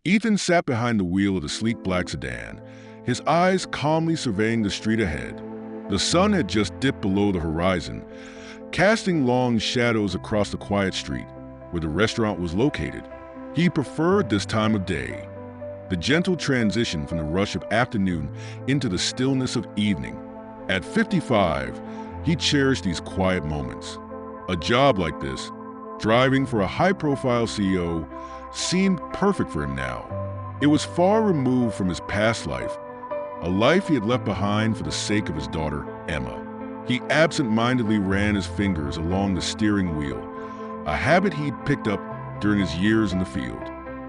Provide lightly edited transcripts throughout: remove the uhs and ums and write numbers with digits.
Ethan sat behind the wheel of the sleek black sedan, his eyes calmly surveying the street ahead. The sun had just dipped below the horizon, casting long shadows across the quiet street where the restaurant was located. He preferred this time of day, the gentle transition from the rush of afternoon into the stillness of evening. At 55, he cherished these quiet moments. A job like this, driving for a high-profile CEO, seemed perfect for him now. It was far removed from his past life, a life he had left behind for the sake of his daughter, Emma. He absent-mindedly ran his fingers along the steering wheel, a habit he'd picked up during his years in the field.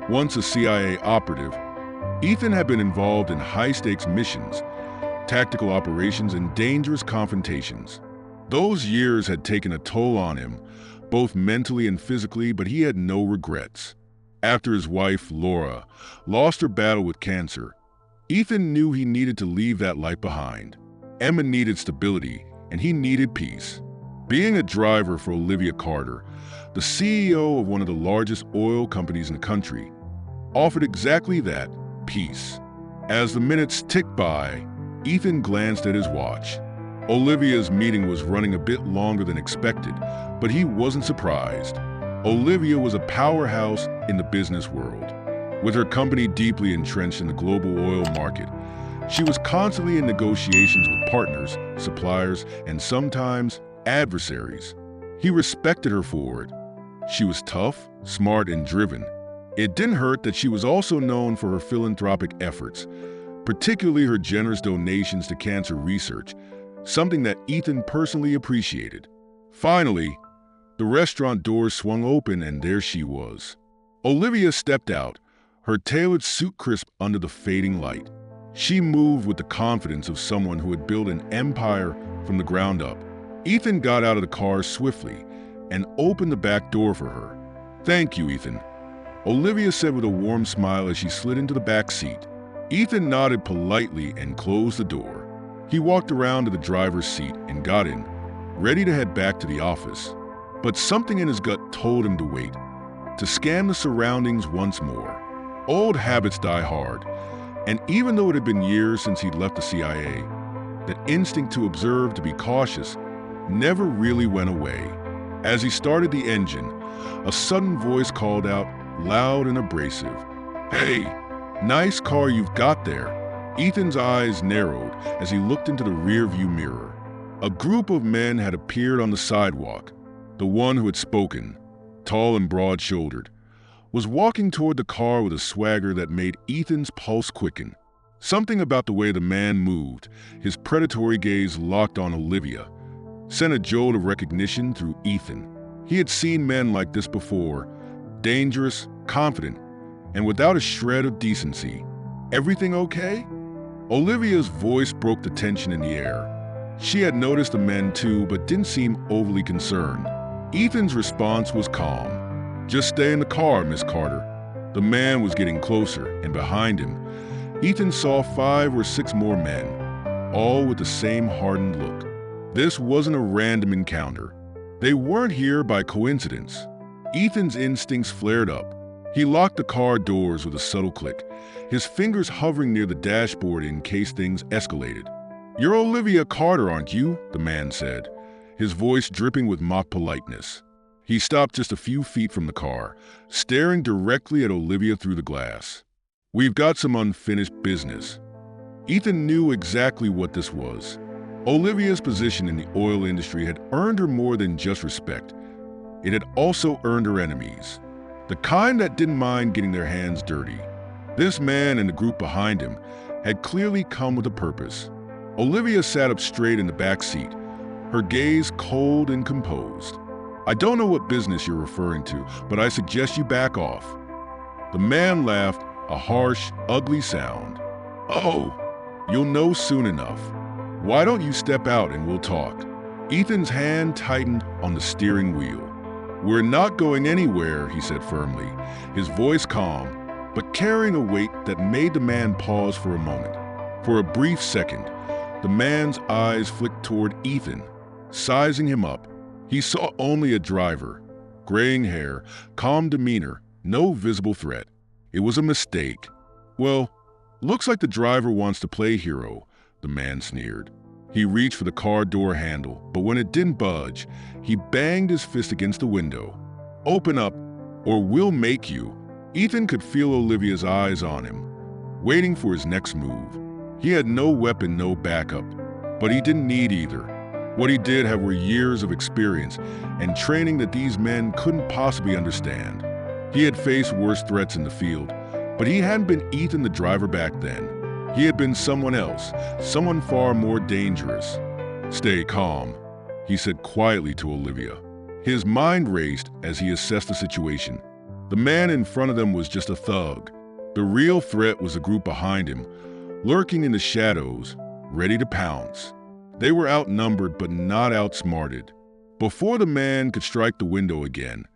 Once a CIA operative, Ethan had been involved in high-stakes missions, tactical operations, and dangerous confrontations. Those years had taken a toll on him, both mentally and physically, but he had no regrets. After his wife, Laura, lost her battle with cancer, Ethan knew he needed to leave that life behind. Emma needed stability, and he needed peace. Being a driver for Olivia Carter, the CEO of one of the largest oil companies in the country, offered exactly that, peace. As the minutes ticked by, Ethan glanced at his watch. Olivia's meeting was running a bit longer than expected, but he wasn't surprised. Olivia was a powerhouse in the business world. With her company deeply entrenched in the global oil market, she was constantly in negotiations with partners, suppliers, and sometimes adversaries. He respected her for it. She was tough, smart, and driven. It didn't hurt that she was also known for her philanthropic efforts, particularly her generous donations to cancer research, something that Ethan personally appreciated. Finally, the restaurant doors swung open and there she was. Olivia stepped out, her tailored suit crisp under the fading light. She moved with the confidence of someone who had built an empire from the ground up. Ethan got out of the car swiftly and opened the back door for her. "Thank you, Ethan," Olivia said with a warm smile as she slid into the back seat. Ethan nodded politely and closed the door. He walked around to the driver's seat and got in, ready to head back to the office. But something in his gut told him to wait, to scan the surroundings once more. Old habits die hard, and even though it had been years since he'd left the CIA, that instinct to observe, to be cautious, never really went away. As he started the engine, a sudden voice called out, loud and abrasive, "Hey, nice car you've got there." Ethan's eyes narrowed as he looked into the rearview mirror. A group of men had appeared on the sidewalk. The one who had spoken, tall and broad-shouldered, was walking toward the car with a swagger that made Ethan's pulse quicken. Something about the way the man moved, his predatory gaze locked on Olivia, sent a jolt of recognition through Ethan. He had seen men like this before, dangerous, confident, and without a shred of decency. "Everything okay?" Olivia's voice broke the tension in the air. She had noticed the men too, but didn't seem overly concerned. Ethan's response was calm. "Just stay in the car, Miss Carter." The man was getting closer, and behind him, Ethan saw 5 or 6 more men, all with the same hardened look. This wasn't a random encounter. They weren't here by coincidence. Ethan's instincts flared up. He locked the car doors with a subtle click, his fingers hovering near the dashboard in case things escalated. "You're Olivia Carter, aren't you?" the man said, his voice dripping with mock politeness. He stopped just a few feet from the car, staring directly at Olivia through the glass. "We've got some unfinished business." Ethan knew exactly what this was. Olivia's position in the oil industry had earned her more than just respect. It had also earned her enemies, the kind that didn't mind getting their hands dirty. This man and the group behind him had clearly come with a purpose. Olivia sat up straight in the back seat, her gaze cold and composed. "I don't know what business you're referring to, but I suggest you back off." The man laughed, a harsh, ugly sound. "Oh, you'll know soon enough. Why don't you step out and we'll talk?" Ethan's hand tightened on the steering wheel. "We're not going anywhere," he said firmly, his voice calm, but carrying a weight that made the man pause for a moment. For a brief second, the man's eyes flicked toward Ethan, sizing him up. He saw only a driver, graying hair, calm demeanor, no visible threat. It was a mistake. Well, looks like the driver wants to play hero, the man sneered. He reached for the car door handle, but when it didn't budge, he banged his fist against the window. Open up, or we'll make you. Ethan could feel Olivia's eyes on him, waiting for his next move. He had no weapon, no backup, but he didn't need either. What he did have were years of experience and training that these men couldn't possibly understand. He had faced worse threats in the field, but he hadn't been Ethan the driver back then. He had been someone else, someone far more dangerous. Stay calm, he said quietly to Olivia. His mind raced as he assessed the situation. The man in front of them was just a thug. The real threat was the group behind him, lurking in the shadows, ready to pounce. They were outnumbered but not outsmarted. Before the man could strike the window again,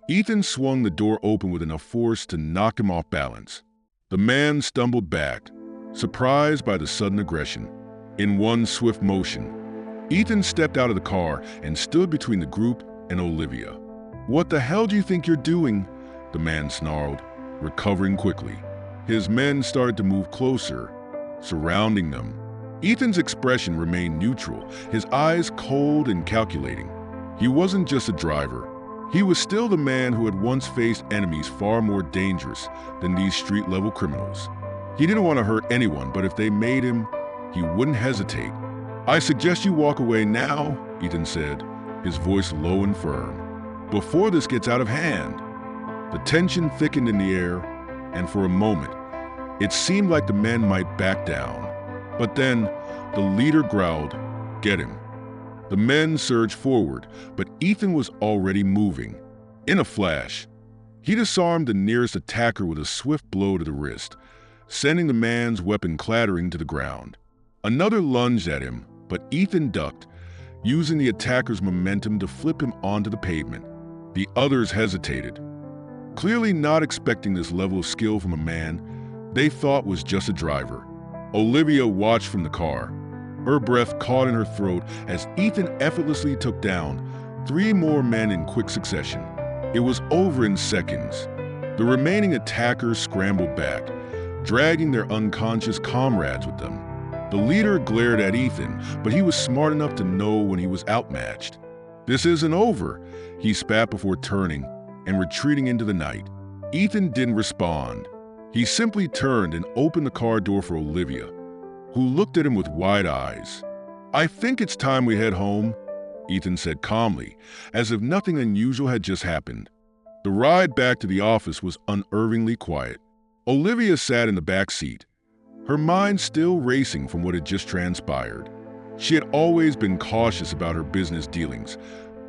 Ethan swung the door open with enough force to knock him off balance. The man stumbled back, surprised by the sudden aggression. In one swift motion, Ethan stepped out of the car and stood between the group and Olivia. "What the hell do you think you're doing?" the man snarled, recovering quickly. His men started to move closer, surrounding them. Ethan's expression remained neutral, his eyes cold and calculating. He wasn't just a driver. He was still the man who had once faced enemies far more dangerous than these street-level criminals. He didn't want to hurt anyone, but if they made him, he wouldn't hesitate. "I suggest you walk away now," Ethan said, his voice low and firm, "before this gets out of hand." The tension thickened in the air, and for a moment, it seemed like the men might back down. But then, the leader growled, "Get him." The men surged forward, but Ethan was already moving. In a flash, he disarmed the nearest attacker with a swift blow to the wrist, sending the man's weapon clattering to the ground. Another lunged at him, but Ethan ducked, using the attacker's momentum to flip him onto the pavement. The others hesitated, clearly not expecting this level of skill from a man they thought was just a driver. Olivia watched from the car, her breath caught in her throat as Ethan effortlessly took down 3 more men in quick succession. It was over in seconds. The remaining attackers scrambled back, dragging their unconscious comrades with them. The leader glared at Ethan, but he was smart enough to know when he was outmatched. "This isn't over," he spat before turning and retreating into the night. Ethan didn't respond. He simply turned and opened the car door for Olivia, who looked at him with wide eyes. "I think it's time we head home," Ethan said calmly, as if nothing unusual had just happened. The ride back to the office was unervingly quiet. Olivia sat in the back seat, her mind still racing from what had just transpired. She had always been cautious about her business dealings,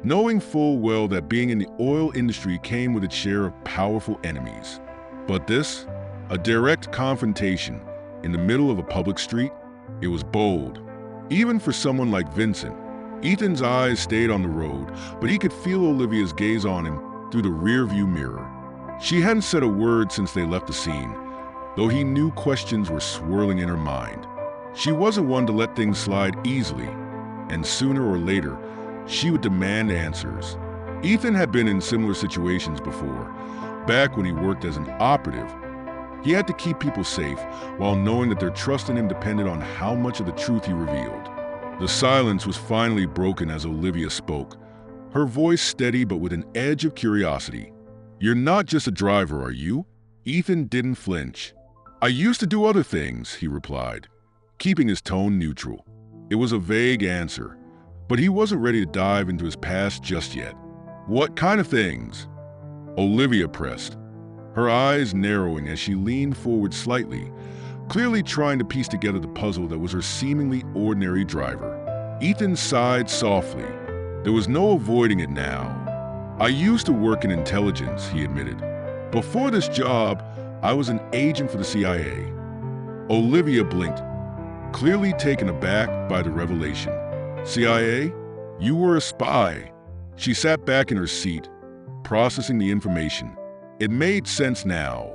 knowing full well that being in the oil industry came with its share of powerful enemies. But this, a direct confrontation in the middle of a public street, it was bold. Even for someone like Vincent, Ethan's eyes stayed on the road, but he could feel Olivia's gaze on him through the rearview mirror. She hadn't said a word since they left the scene, though he knew questions were swirling in her mind. She wasn't one to let things slide easily, and sooner or later, she would demand answers. Ethan had been in similar situations before, back when he worked as an operative. He had to keep people safe while knowing that their trust in him depended on how much of the truth he revealed. The silence was finally broken as Olivia spoke, her voice steady but with an edge of curiosity. "You're not just a driver, are you?" Ethan didn't flinch. "I used to do other things," he replied, keeping his tone neutral. It was a vague answer, but he wasn't ready to dive into his past just yet. "What kind of things?" Olivia pressed, her eyes narrowing as she leaned forward slightly, clearly trying to piece together the puzzle that was her seemingly ordinary driver. Ethan sighed softly. There was no avoiding it now. "I used to work in intelligence," he admitted. "Before this job, I was an agent for the CIA." Olivia blinked, clearly taken aback by the revelation. "CIA? You were a spy." She sat back in her seat, processing the information. It made sense now.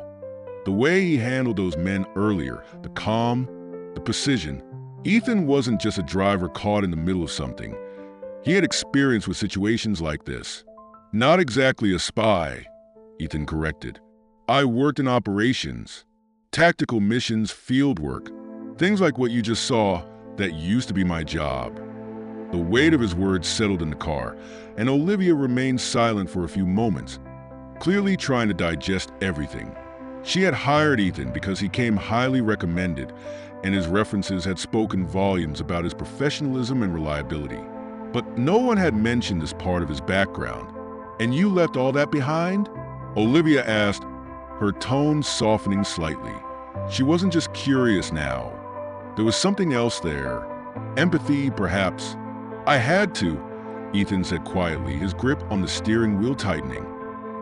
The way he handled those men earlier, the calm, the precision. Ethan wasn't just a driver caught in the middle of something. He had experience with situations like this. "Not exactly a spy," Ethan corrected. I worked in operations, tactical missions, field work, things like what you just saw that used to be my job. The weight of his words settled in the car, and Olivia remained silent for a few moments, clearly trying to digest everything. She had hired Ethan because he came highly recommended, and his references had spoken volumes about his professionalism and reliability. But no one had mentioned this part of his background. And you left all that behind? Olivia asked, her tone softening slightly. She wasn't just curious now. There was something else there. Empathy, perhaps. I had to, Ethan said quietly, his grip on the steering wheel tightening.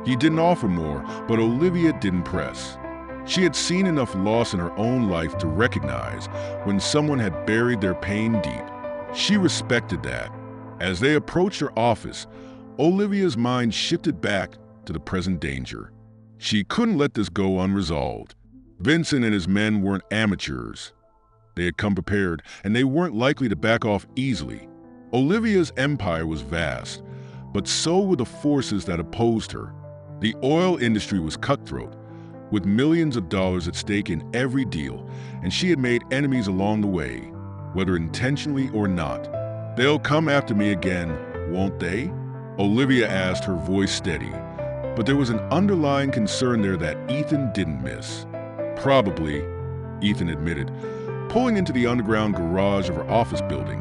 He didn't offer more, but Olivia didn't press. She had seen enough loss in her own life to recognize when someone had buried their pain deep. She respected that. As they approached her office, Olivia's mind shifted back to the present danger. She couldn't let this go unresolved. Vincent and his men weren't amateurs. They had come prepared, and they weren't likely to back off easily. Olivia's empire was vast, but so were the forces that opposed her. The oil industry was cutthroat, with millions of dollars at stake in every deal, and she had made enemies along the way, whether intentionally or not. They'll come after me again, won't they? Olivia asked, her voice steady, but there was an underlying concern there that Ethan didn't miss. Probably, Ethan admitted, pulling into the underground garage of her office building.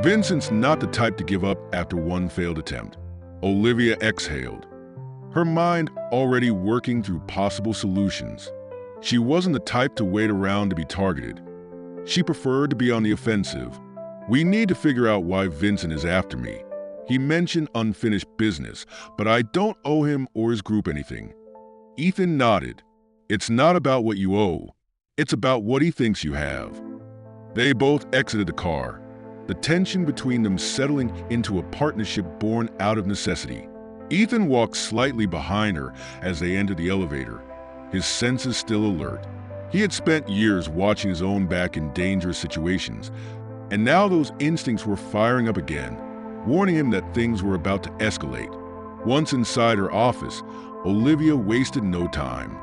Vincent's not the type to give up after one failed attempt. Olivia exhaled, her mind already working through possible solutions. She wasn't the type to wait around to be targeted. She preferred to be on the offensive. We need to figure out why Vincent is after me. He mentioned unfinished business, but I don't owe him or his group anything. Ethan nodded. It's not about what you owe. It's about what he thinks you have. They both exited the car, the tension between them settling into a partnership born out of necessity. Ethan walked slightly behind her as they entered the elevator, his senses still alert. He had spent years watching his own back in dangerous situations, and now those instincts were firing up again, warning him that things were about to escalate. Once inside her office, Olivia wasted no time.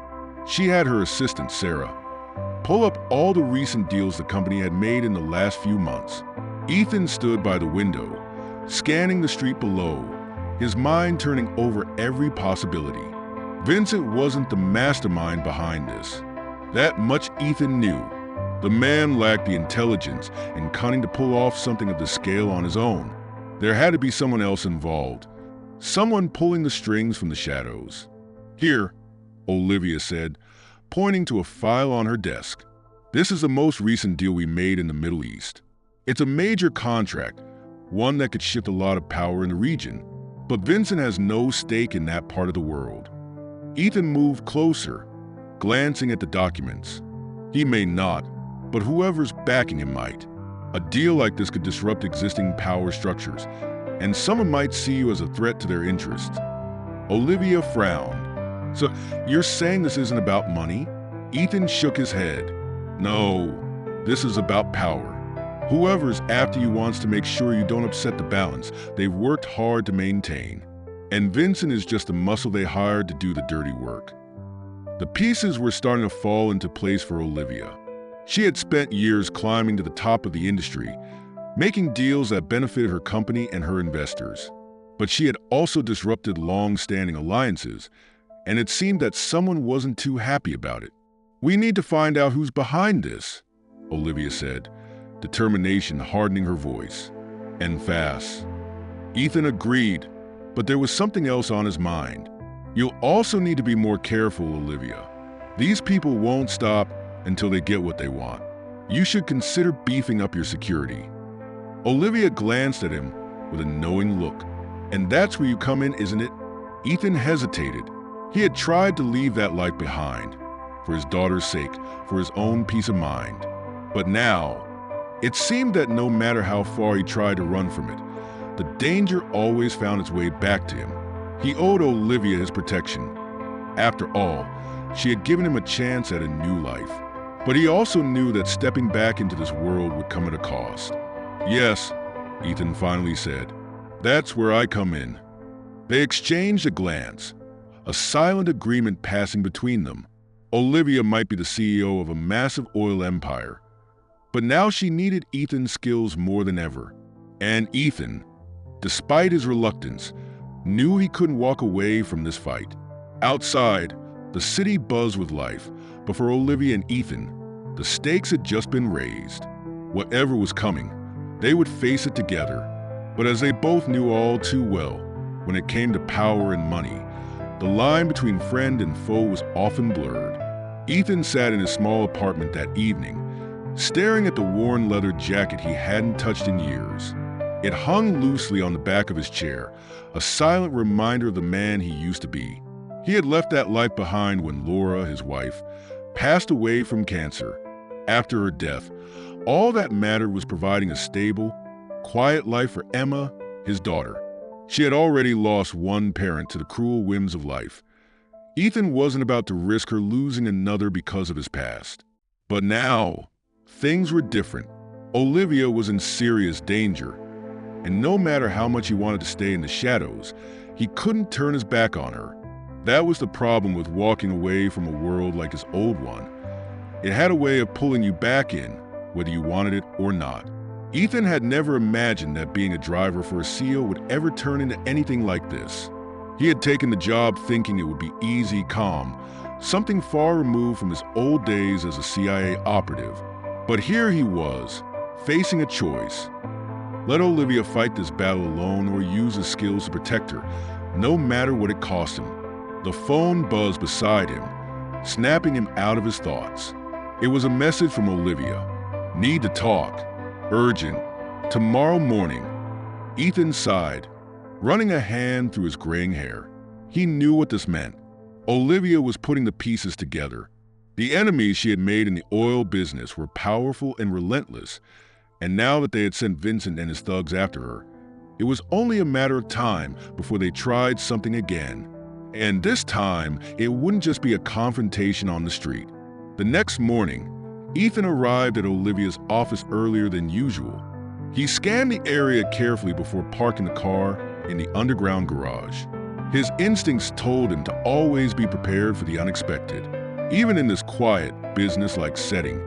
She had her assistant, Sarah, pull up all the recent deals the company had made in the last few months. Ethan stood by the window, scanning the street below, his mind turning over every possibility. Vincent wasn't the mastermind behind this. That much Ethan knew. The man lacked the intelligence and cunning to pull off something of the scale on his own. There had to be someone else involved, someone pulling the strings from the shadows. Here, Olivia said, pointing to a file on her desk. This is the most recent deal we made in the Middle East. It's a major contract, one that could shift a lot of power in the region. But Vincent has no stake in that part of the world. Ethan moved closer, glancing at the documents. He may not, but whoever's backing him might. A deal like this could disrupt existing power structures, and someone might see you as a threat to their interests. Olivia frowned. So, you're saying this isn't about money? Ethan shook his head. No, this is about power. Whoever's after you wants to make sure you don't upset the balance they've worked hard to maintain. And Vincent is just the muscle they hired to do the dirty work. The pieces were starting to fall into place for Olivia. She had spent years climbing to the top of the industry, making deals that benefited her company and her investors. But she had also disrupted long-standing alliances, and it seemed that someone wasn't too happy about it. We need to find out who's behind this, Olivia said, determination hardening her voice. And fast. Ethan agreed, but there was something else on his mind. You'll also need to be more careful, Olivia. These people won't stop until they get what they want. You should consider beefing up your security. Olivia glanced at him with a knowing look. And that's where you come in, isn't it? Ethan hesitated. He had tried to leave that life behind, for his daughter's sake, for his own peace of mind. But now, it seemed that no matter how far he tried to run from it, the danger always found its way back to him. He owed Olivia his protection. After all, she had given him a chance at a new life. But he also knew that stepping back into this world would come at a cost. Yes, Ethan finally said, that's where I come in. They exchanged a glance, a silent agreement passing between them. Olivia might be the CEO of a massive oil empire, but now she needed Ethan's skills more than ever. And Ethan, despite his reluctance, knew he couldn't walk away from this fight. Outside, the city buzzed with life, but for Olivia and Ethan, the stakes had just been raised. Whatever was coming, they would face it together. But as they both knew all too well, when it came to power and money, the line between friend and foe was often blurred. Ethan sat in his small apartment that evening, staring at the worn leather jacket he hadn't touched in years. It hung loosely on the back of his chair, a silent reminder of the man he used to be. He had left that life behind when Laura, his wife, passed away from cancer. After her death, all that mattered was providing a stable, quiet life for Emma, his daughter. She had already lost one parent to the cruel whims of life. Ethan wasn't about to risk her losing another because of his past. But now, things were different. Olivia was in serious danger, and no matter how much he wanted to stay in the shadows, he couldn't turn his back on her. That was the problem with walking away from a world like his old one. It had a way of pulling you back in, whether you wanted it or not. Ethan had never imagined that being a driver for a CEO would ever turn into anything like this. He had taken the job thinking it would be easy, calm, something far removed from his old days as a CIA operative. But here he was, facing a choice. Let Olivia fight this battle alone or use his skills to protect her, no matter what it cost him. The phone buzzed beside him, snapping him out of his thoughts. It was a message from Olivia. Need to talk. Urgent. Tomorrow morning. Ethan sighed, running a hand through his graying hair. He knew what this meant. Olivia was putting the pieces together. The enemies she had made in the oil business were powerful and relentless, and now that they had sent Vincent and his thugs after her, it was only a matter of time before they tried something again. And this time, it wouldn't just be a confrontation on the street. The next morning, Ethan arrived at Olivia's office earlier than usual. He scanned the area carefully before parking the car in the underground garage. His instincts told him to always be prepared for the unexpected. Even in this quiet, business-like setting,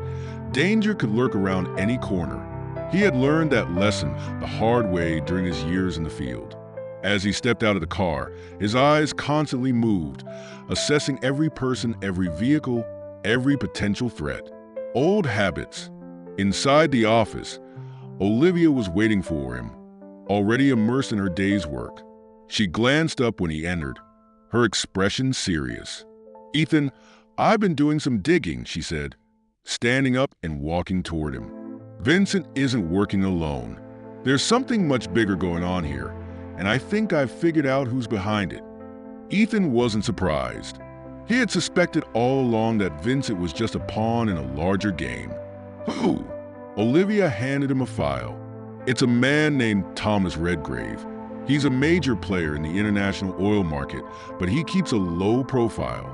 danger could lurk around any corner. He had learned that lesson the hard way during his years in the field. As he stepped out of the car, his eyes constantly moved, assessing every person, every vehicle, every potential threat. Old habits. Inside the office, Olivia was waiting for him, already immersed in her day's work. She glanced up when he entered, her expression serious. "Ethan, I've been doing some digging," she said, standing up and walking toward him. "Vincent isn't working alone. There's something much bigger going on here, and I think I've figured out who's behind it." Ethan wasn't surprised. He had suspected all along that Vincent was just a pawn in a larger game. "Who?" Olivia handed him a file. "It's a man named Thomas Redgrave. He's a major player in the international oil market, but he keeps a low profile.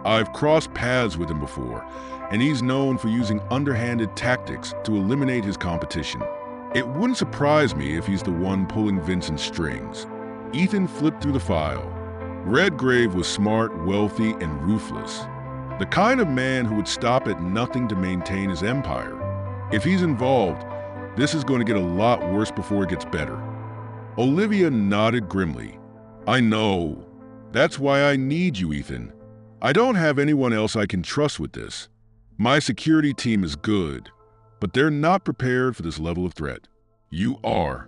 I've crossed paths with him before, and he's known for using underhanded tactics to eliminate his competition. It wouldn't surprise me if he's the one pulling Vincent's strings." Ethan flipped through the file. Redgrave was smart, wealthy, and ruthless. The kind of man who would stop at nothing to maintain his empire. If he's involved, this is going to get a lot worse before it gets better. Olivia nodded grimly. "I know. That's why I need you, Ethan. I don't have anyone else I can trust with this. My security team is good, but they're not prepared for this level of threat. You are."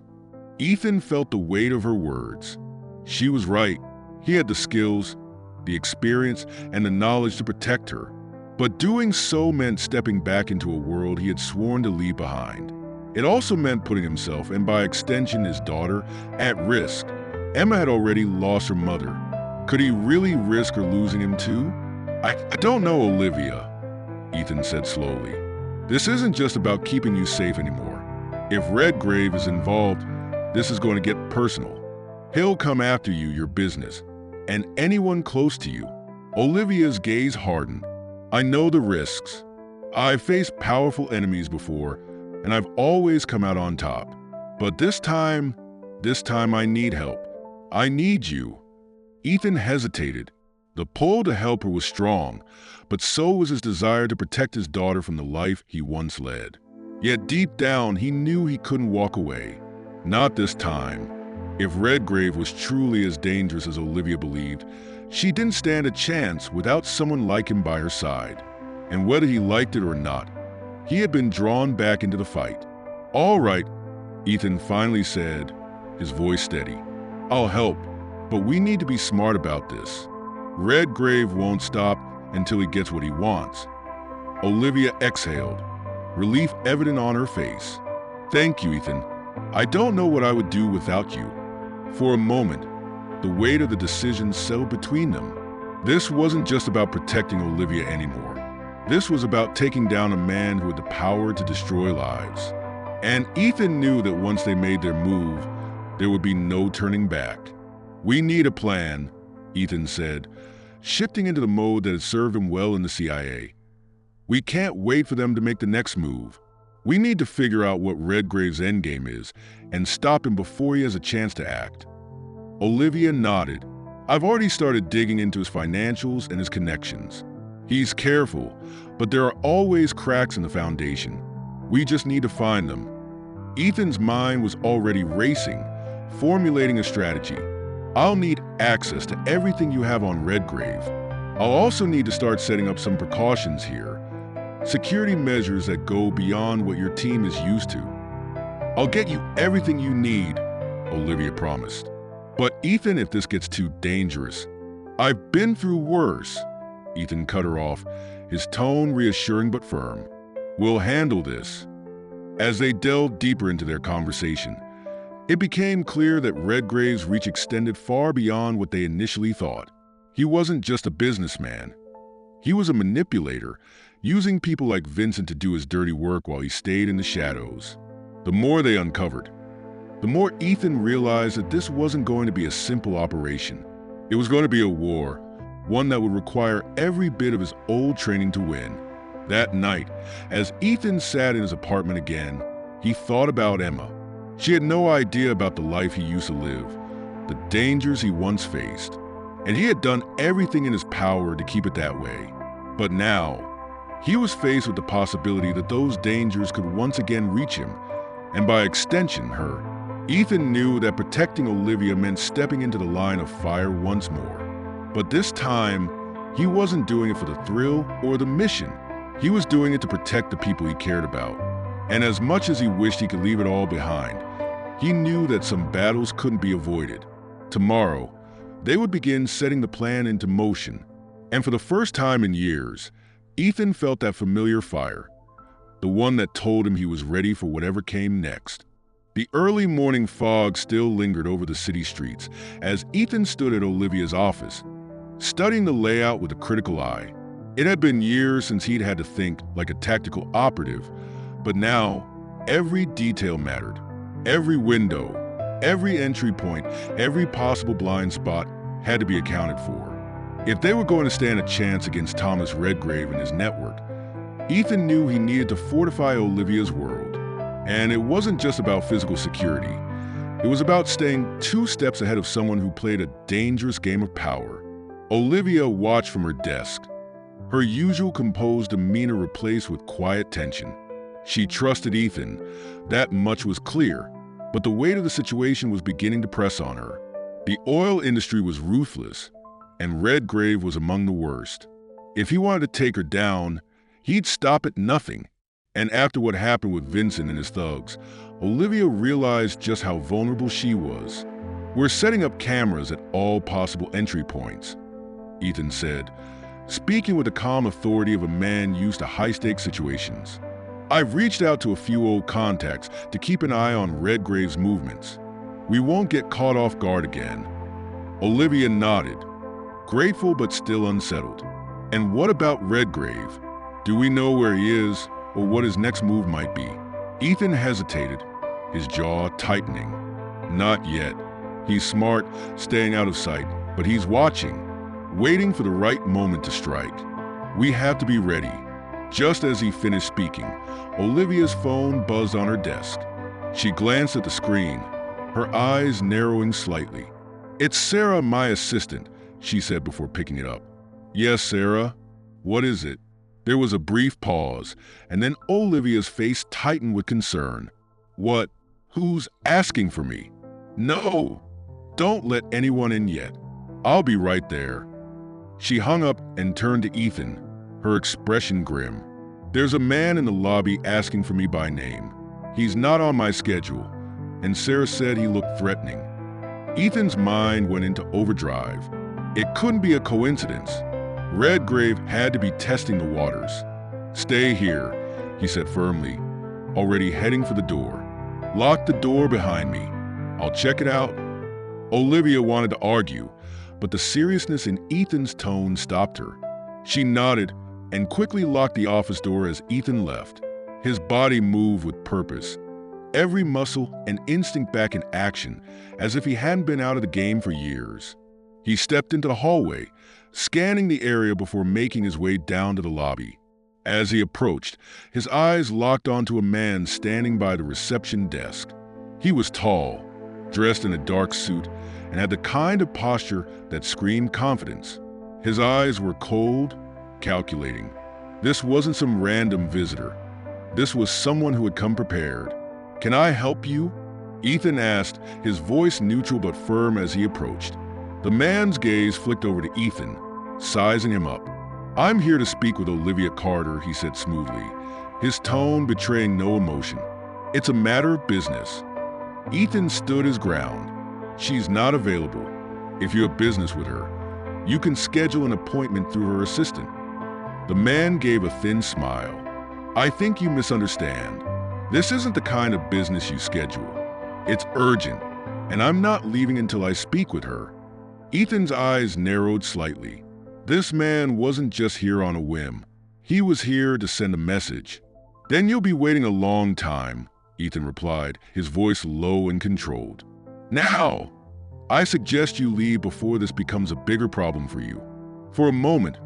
Ethan felt the weight of her words. She was right. He had the skills, the experience, and the knowledge to protect her. But doing so meant stepping back into a world he had sworn to leave behind. It also meant putting himself, and by extension his daughter, at risk. Emma had already lost her mother. Could he really risk her losing him too? I don't know, Olivia," Ethan said slowly. "This isn't just about keeping you safe anymore. If Redgrave is involved, this is going to get personal. He'll come after you, your business, and anyone close to you." Olivia's gaze hardened. "I know the risks. I've faced powerful enemies before, and I've always come out on top. But this time I need help. I need you." Ethan hesitated. The pull to help her was strong, but so was his desire to protect his daughter from the life he once led. Yet deep down, he knew he couldn't walk away. Not this time. If Redgrave was truly as dangerous as Olivia believed, she didn't stand a chance without someone like him by her side. And whether he liked it or not, he had been drawn back into the fight. "All right," Ethan finally said, his voice steady. "I'll help, but we need to be smart about this. Redgrave won't stop until he gets what he wants." Olivia exhaled, relief evident on her face. "Thank you, Ethan. I don't know what I would do without you." For a moment, the weight of the decision settled between them. This wasn't just about protecting Olivia anymore. This was about taking down a man who had the power to destroy lives. And Ethan knew that once they made their move, there would be no turning back. "We need a plan," Ethan said, shifting into the mode that had served him well in the CIA. "We can't wait for them to make the next move. We need to figure out what Redgrave's endgame is and stop him before he has a chance to act." Olivia nodded. "I've already started digging into his financials and his connections. He's careful, but there are always cracks in the foundation. We just need to find them." Ethan's mind was already racing, formulating a strategy. "I'll need access to everything you have on Redgrave. I'll also need to start setting up some precautions here. Security measures that go beyond what your team is used to." "I'll get you everything you need," Olivia promised. "But Ethan, if this gets too dangerous." "I've been through worse," Ethan cut her off, his tone reassuring but firm. "We'll handle this." As they delved deeper into their conversation, it became clear that Redgrave's reach extended far beyond what they initially thought. He wasn't just a businessman. He was a manipulator, using people like Vincent to do his dirty work while he stayed in the shadows. The more they uncovered, the more Ethan realized that this wasn't going to be a simple operation. It was going to be a war, one that would require every bit of his old training to win. That night, as Ethan sat in his apartment again, he thought about Emma. She had no idea about the life he used to live, the dangers he once faced, and he had done everything in his power to keep it that way. But now, he was faced with the possibility that those dangers could once again reach him, and by extension, her. Ethan knew that protecting Olivia meant stepping into the line of fire once more. But this time, he wasn't doing it for the thrill or the mission. He was doing it to protect the people he cared about. And as much as he wished he could leave it all behind, he knew that some battles couldn't be avoided. Tomorrow, they would begin setting the plan into motion. And for the first time in years, Ethan felt that familiar fire, the one that told him he was ready for whatever came next. The early morning fog still lingered over the city streets as Ethan stood at Olivia's office, studying the layout with a critical eye. It had been years since he'd had to think like a tactical operative, but now every detail mattered. Every window, every entry point, every possible blind spot had to be accounted for. If they were going to stand a chance against Thomas Redgrave and his network, Ethan knew he needed to fortify Olivia's world. And it wasn't just about physical security. It was about staying 2 steps ahead of someone who played a dangerous game of power. Olivia watched from her desk, her usual composed demeanor replaced with quiet tension. She trusted Ethan, that much was clear, but the weight of the situation was beginning to press on her. The oil industry was ruthless, and Redgrave was among the worst. If he wanted to take her down, he'd stop at nothing. And after what happened with Vincent and his thugs, Olivia realized just how vulnerable she was. "We're setting up cameras at all possible entry points," Ethan said, speaking with the calm authority of a man used to high-stakes situations. "I've reached out to a few old contacts to keep an eye on Redgrave's movements. We won't get caught off guard again." Olivia nodded, grateful but still unsettled. "And what about Redgrave? Do we know where he is or what his next move might be?" Ethan hesitated, his jaw tightening. "Not yet. He's smart, staying out of sight, but he's watching, waiting for the right moment to strike. We have to be ready." Just as he finished speaking, Olivia's phone buzzed on her desk. She glanced at the screen, her eyes narrowing slightly. "It's Sarah, my assistant. she said before picking it up. Yes, Sarah. What is it? There was a brief pause, and then Olivia's face tightened with concern. What? Who's asking for me? No! Don't let anyone in yet. I'll be right there. She hung up and turned to Ethan, her expression grim. There's a man in the lobby asking for me by name. He's not on my schedule, and Sarah said he looked threatening. Ethan's mind went into overdrive. It couldn't be a coincidence. Redgrave had to be testing the waters. Stay here, he said firmly, already heading for the door. Lock the door behind me. I'll check it out. Olivia wanted to argue, but the seriousness in Ethan's tone stopped her. She nodded and quickly locked the office door as Ethan left. His body moved with purpose, every muscle and instinct back in action, as if he hadn't been out of the game for years. He stepped into the hallway, scanning the area before making his way down to the lobby. As he approached, his eyes locked onto a man standing by the reception desk. He was tall, dressed in a dark suit, and had the kind of posture that screamed confidence. His eyes were cold, calculating. This wasn't some random visitor. This was someone who had come prepared. Can I help you? Ethan asked, his voice neutral but firm as he approached. The man's gaze flicked over to Ethan, sizing him up. I'm here to speak with Olivia Carter, he said smoothly, his tone betraying no emotion. It's a matter of business. Ethan stood his ground. She's not available. If you have business with her, you can schedule an appointment through her assistant. The man gave a thin smile. I think you misunderstand. This isn't the kind of business you schedule. It's urgent, and I'm not leaving until I speak with her. Ethan's eyes narrowed slightly. This man wasn't just here on a whim. He was here to send a message. Then you'll be waiting a long time, Ethan replied, his voice low and controlled. Now! I suggest you leave before this becomes a bigger problem for you. For a moment,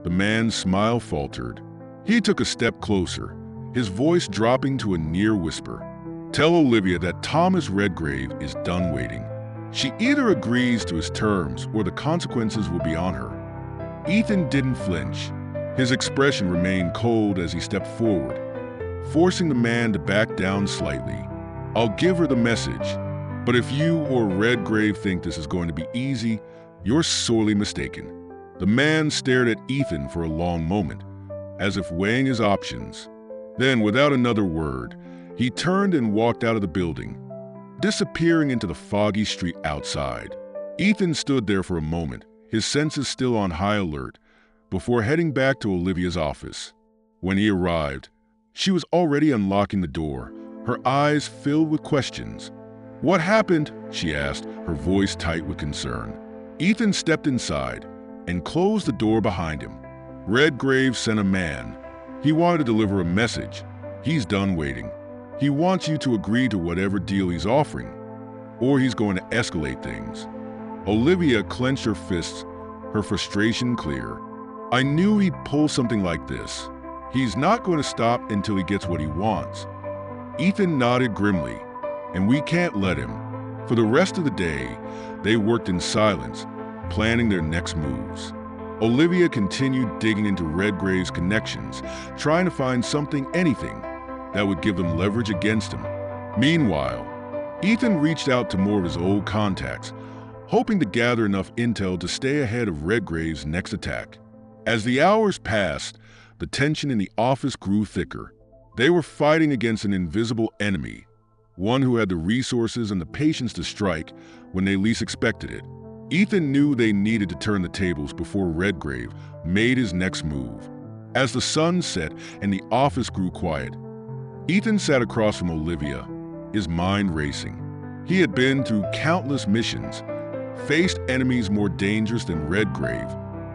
the man's smile faltered. He took a step closer, his voice dropping to a near whisper. Tell Olivia that Thomas Redgrave is done waiting. She either agrees to his terms or the consequences will be on her. Ethan didn't flinch. His expression remained cold as he stepped forward, forcing the man to back down slightly. I'll give her the message, but if you or Redgrave think this is going to be easy, you're sorely mistaken. The man stared at Ethan for a long moment, as if weighing his options. Then, without another word, he turned and walked out of the building, disappearing into the foggy street outside. Ethan stood there for a moment, his senses still on high alert, before heading back to Olivia's office. When he arrived, she was already unlocking the door, her eyes filled with questions. What happened? She asked, her voice tight with concern. Ethan stepped inside and closed the door behind him. Redgrave sent a man. He wanted to deliver a message. He's done waiting. He wants you to agree to whatever deal he's offering, or he's going to escalate things. Olivia clenched her fists, her frustration clear. I knew he'd pull something like this. He's not going to stop until he gets what he wants. Ethan nodded grimly, and we can't let him. For the rest of the day, they worked in silence, planning their next moves. Olivia continued digging into Redgrave's connections, trying to find something, anything, that would give them leverage against him. Meanwhile, Ethan reached out to more of his old contacts, hoping to gather enough intel to stay ahead of Redgrave's next attack. As the hours passed, the tension in the office grew thicker. They were fighting against an invisible enemy, one who had the resources and the patience to strike when they least expected it. Ethan knew they needed to turn the tables before Redgrave made his next move. As the sun set and the office grew quiet, Ethan sat across from Olivia, his mind racing. He had been through countless missions, faced enemies more dangerous than Redgrave,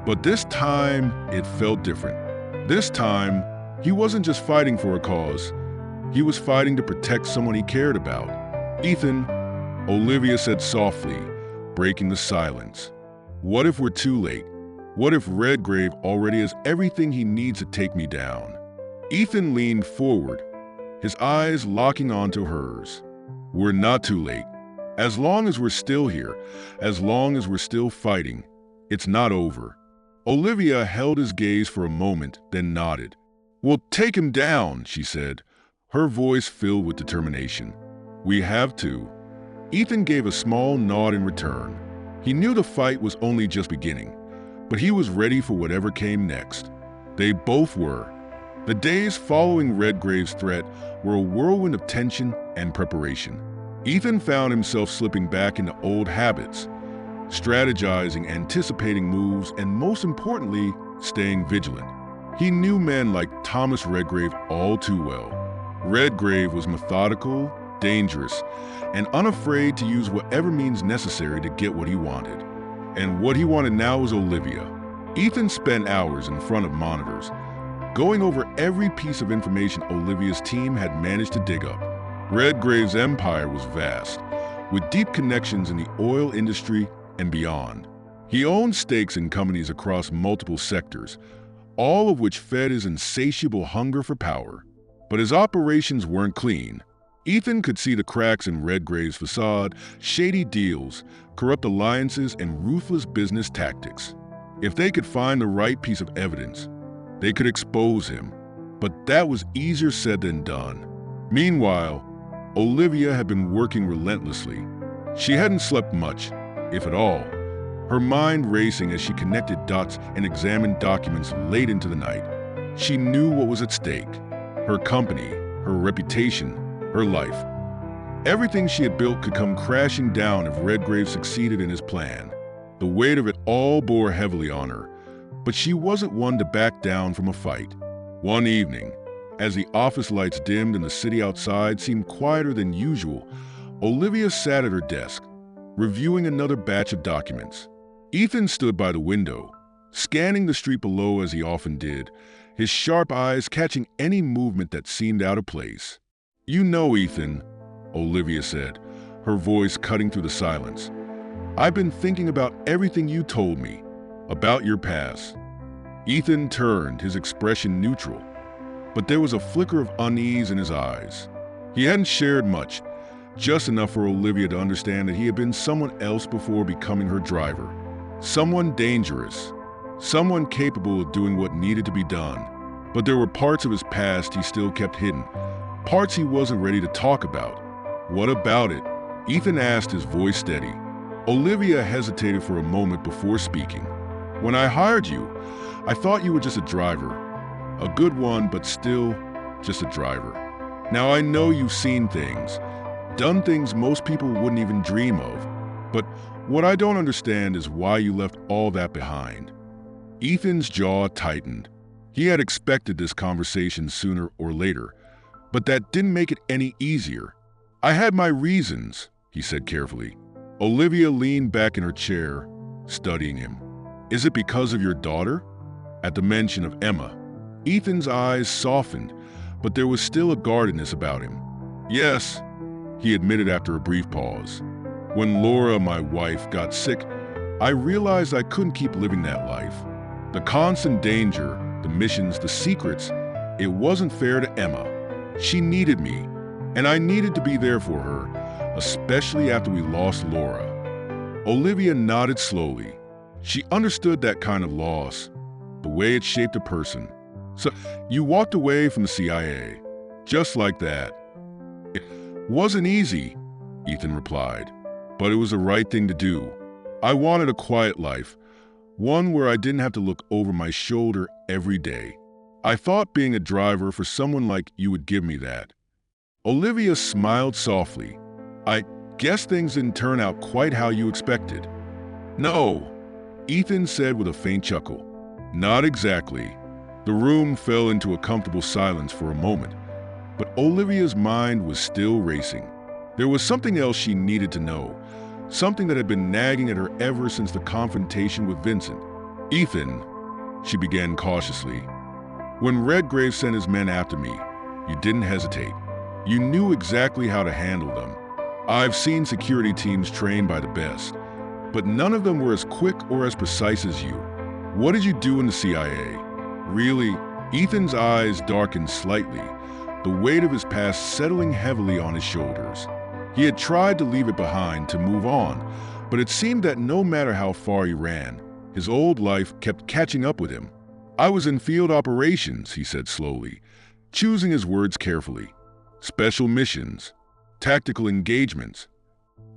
but this time it felt different. This time, he wasn't just fighting for a cause, he was fighting to protect someone he cared about. Ethan, Olivia said softly, breaking the silence. What if we're too late? What if Redgrave already has everything he needs to take me down? Ethan leaned forward, his eyes locking onto hers. We're not too late. As long as we're still here, as long as we're still fighting, It's not over. Olivia held his gaze for a moment, then nodded. "We'll take him down," she said, her voice filled with determination. "We have to." Ethan gave a small nod in return. He knew the fight was only just beginning, but he was ready for whatever came next. They both were. The days following Redgrave's threat were a whirlwind of tension and preparation. Ethan found himself slipping back into old habits, strategizing, anticipating moves, and most importantly, staying vigilant. He knew men like Thomas Redgrave all too well. Redgrave was methodical, dangerous, and unafraid to use whatever means necessary to get what he wanted. And what he wanted now was Olivia. Ethan spent hours in front of monitors, going over every piece of information Olivia's team had managed to dig up. Redgrave's empire was vast, with deep connections in the oil industry and beyond. He owned stakes in companies across multiple sectors, all of which fed his insatiable hunger for power. But his operations weren't clean. Ethan could see the cracks in Redgrave's facade, shady deals, corrupt alliances, and ruthless business tactics. If they could find the right piece of evidence, they could expose him. But that was easier said than done. Meanwhile, Olivia had been working relentlessly. She hadn't slept much, if at all, her mind racing as she connected dots and examined documents late into the night. She knew what was at stake: her company, her reputation, her life. Everything she had built could come crashing down if Redgrave succeeded in his plan. The weight of it all bore heavily on her, but she wasn't one to back down from a fight. One evening, as the office lights dimmed and the city outside seemed quieter than usual, Olivia sat at her desk, reviewing another batch of documents. Ethan stood by the window, scanning the street below as he often did, his sharp eyes catching any movement that seemed out of place. "You know, Ethan," Olivia said, her voice cutting through the silence, "I've been thinking about everything you told me, about your past." Ethan turned, his expression neutral, but there was a flicker of unease in his eyes. He hadn't shared much, just enough for Olivia to understand that he had been someone else before becoming her driver. Someone dangerous, someone capable of doing what needed to be done. But there were parts of his past he still kept hidden, parts he wasn't ready to talk about. "What about it?" Ethan asked, his voice steady. Olivia hesitated for a moment before speaking. "When I hired you, I thought you were just a driver. A good one, but still just a driver. Now I know you've seen things, done things most people wouldn't even dream of. But what I don't understand is why you left all that behind." Ethan's jaw tightened. He had expected this conversation sooner or later, but that didn't make it any easier. "I had my reasons," he said carefully. Olivia leaned back in her chair, studying him. "Is it because of your daughter?" At the mention of Emma, Ethan's eyes softened, but there was still a guardedness about him. "Yes," he admitted after a brief pause. "When Laura, my wife, got sick, I realized I couldn't keep living that life. The constant danger, the missions, the secrets, it wasn't fair to Emma. She needed me, and I needed to be there for her, especially after we lost Laura." Olivia nodded slowly. She understood that kind of loss, the way it shaped a person. "So you walked away from the CIA, just like that?" "It wasn't easy," Ethan replied, "but it was the right thing to do. I wanted a quiet life, one where I didn't have to look over my shoulder every day. I thought being a driver for someone like you would give me that." Olivia smiled softly. "I guess things didn't turn out quite how you expected." "No," Ethan said with a faint chuckle. "Not exactly." The room fell into a comfortable silence for a moment, but Olivia's mind was still racing. There was something else she needed to know, something that had been nagging at her ever since the confrontation with Vincent. "Ethan," she began cautiously, "when Redgrave sent his men after me, you didn't hesitate. You knew exactly how to handle them. I've seen security teams trained by the best, but none of them were as quick or as precise as you. What did you do in the CIA? Really?" Ethan's eyes darkened slightly, the weight of his past settling heavily on his shoulders. He had tried to leave it behind, to move on, but it seemed that no matter how far he ran, His old life kept catching up with him. I was in field operations, he said slowly, choosing his words carefully. Special missions, tactical engagements.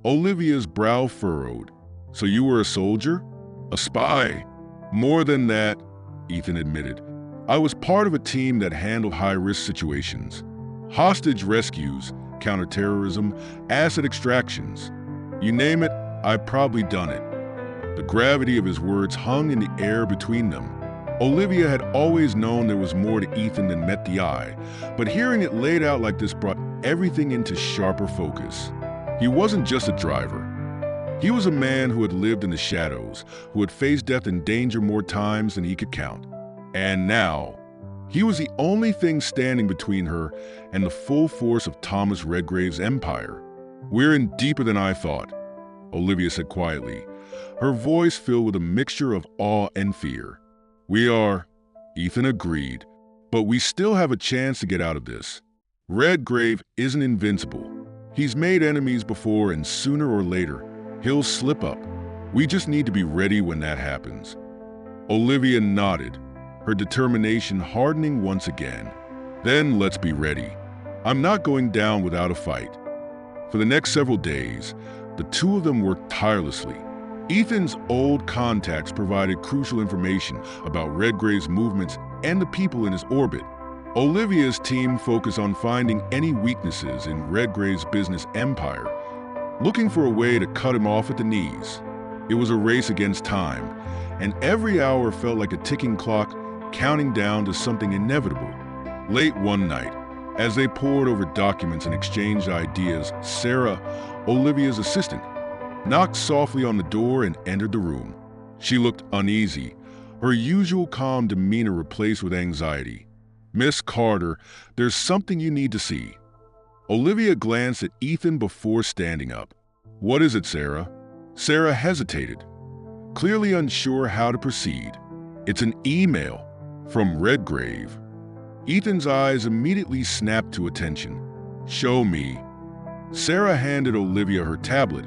Olivia's brow furrowed. So you were a soldier? A spy? More than that, Ethan admitted. I was part of a team that handled high-risk situations. Hostage rescues, counterterrorism, asset extractions. You name it, I've probably done it. The gravity of his words hung in the air between them. Olivia had always known there was more to Ethan than met the eye, but hearing it laid out like this brought everything into sharper focus. He wasn't just a driver. He was a man who had lived in the shadows, who had faced death and danger more times than he could count. And now, he was the only thing standing between her and the full force of Thomas Redgrave's empire. We're in deeper than I thought, Olivia said quietly, her voice filled with a mixture of awe and fear. We are, Ethan agreed, but we still have a chance to get out of this. Redgrave isn't invincible. He's made enemies before, and sooner or later, he'll slip up. We just need to be ready when that happens. Olivia nodded, her determination hardening once again. Then let's be ready. I'm not going down without a fight. For the next several days, the two of them worked tirelessly. Ethan's old contacts provided crucial information about Redgrave's movements and the people in his orbit. Olivia's team focused on finding any weaknesses in Redgrave's business empire, looking for a way to cut him off at the knees. It was a race against time, and every hour felt like a ticking clock counting down to something inevitable. Late one night, as they pored over documents and exchanged ideas, Sarah, Olivia's assistant, knocked softly on the door and entered the room. She looked uneasy, her usual calm demeanor replaced with anxiety. Miss Carter, there's something you need to see. Olivia glanced at Ethan before standing up. What is it, Sarah? Sarah hesitated, clearly unsure how to proceed. It's an email from Redgrave. Ethan's eyes immediately snapped to attention. Show me. Sarah handed Olivia her tablet,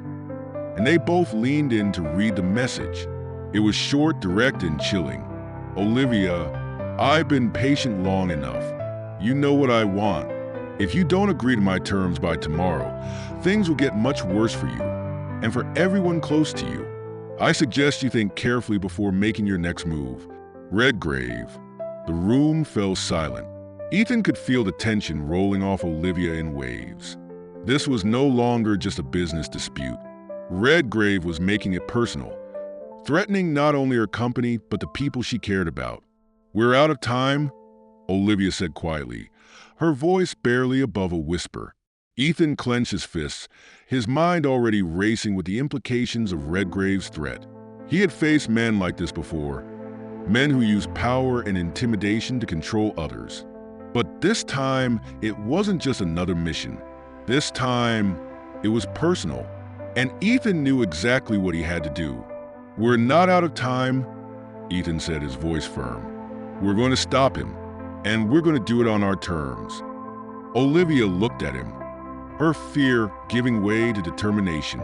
and they both leaned in to read the message. It was short, direct, and chilling. Olivia, I've been patient long enough. You know what I want. If you don't agree to my terms by tomorrow, things will get much worse for you, and for everyone close to you. I suggest you think carefully before making your next move. Redgrave. The room fell silent. Ethan could feel the tension rolling off Olivia in waves. This was no longer just a business dispute. Redgrave was making it personal, threatening not only her company, but the people she cared about. We're out of time, Olivia said quietly, her voice barely above a whisper. Ethan clenched his fists, his mind already racing with the implications of Redgrave's threat. He had faced men like this before, men who used power and intimidation to control others. But this time, it wasn't just another mission. This time, it was personal, and Ethan knew exactly what he had to do. We're not out of time, Ethan said, his voice firm. We're going to stop him, and we're going to do it on our terms. Olivia looked at him, her fear giving way to determination.